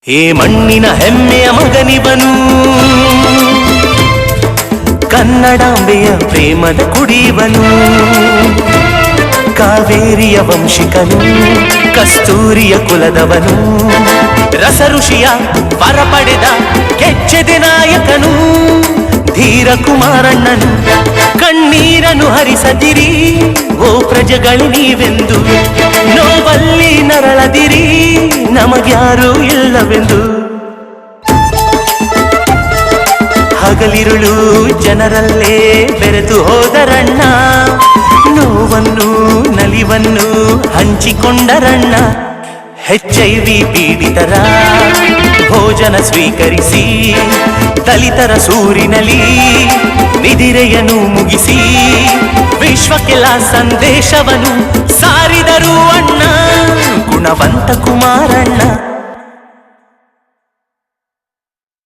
ಹೇ ಮಣ್ಣಿನ ಹೆಮ್ಮೆಯ ಮಗನಿವನು, ಕನ್ನಡಾಂಬೆಯ ಪ್ರೇಮದ ಕುಡಿವನು, ಕಾವೇರಿಯ ವಂಶಿಕನು, ಕಸ್ತೂರಿಯ ಕುಲದವನು, ರಸ ಋಷಿಯ ವರ ಪಡೆದ ಕೆಚ್ಚೆದೆ ನಾಯಕನು, ಧೀರ ಕುಮಾರಣ್ಣನು. ಕಣ್ಣೀರನ್ನು ಹರಿಸದಿರಿ ಓ ಪ್ರಜೆಗಳು ನೀವೆಂದು, ನೋವಲ್ಲಿ ನರಳದಿರಿ ನಮಗ್ಯಾರೂ ಇಲ್ಲವೆಂದು. ಹಗಲಿರುಳು ಜನರಲ್ಲೇ ಬೆರೆತು ಹೋದರಣ್ಣ, ನೋವನ್ನು ನಲಿವನ್ನು ಹಂಚಿಕೊಂಡರಣ್ಣ. HIV ಪೀಡಿತರ ಭೋಜನ ಸ್ವೀಕರಿಸಿ, ದಲಿತರ ಸೂರಿನಲ್ಲಿ ನಿದಿರೆಯನ್ನು ಮುಗಿಸಿ, ವಿಶ್ವಕ್ಕೆಲ್ಲ ಸಂದೇಶವನ್ನು ಸಾರಿದರು ಅಣ್ಣ, ಗುಣವಂತ ಕುಮಾರಣ್ಣ.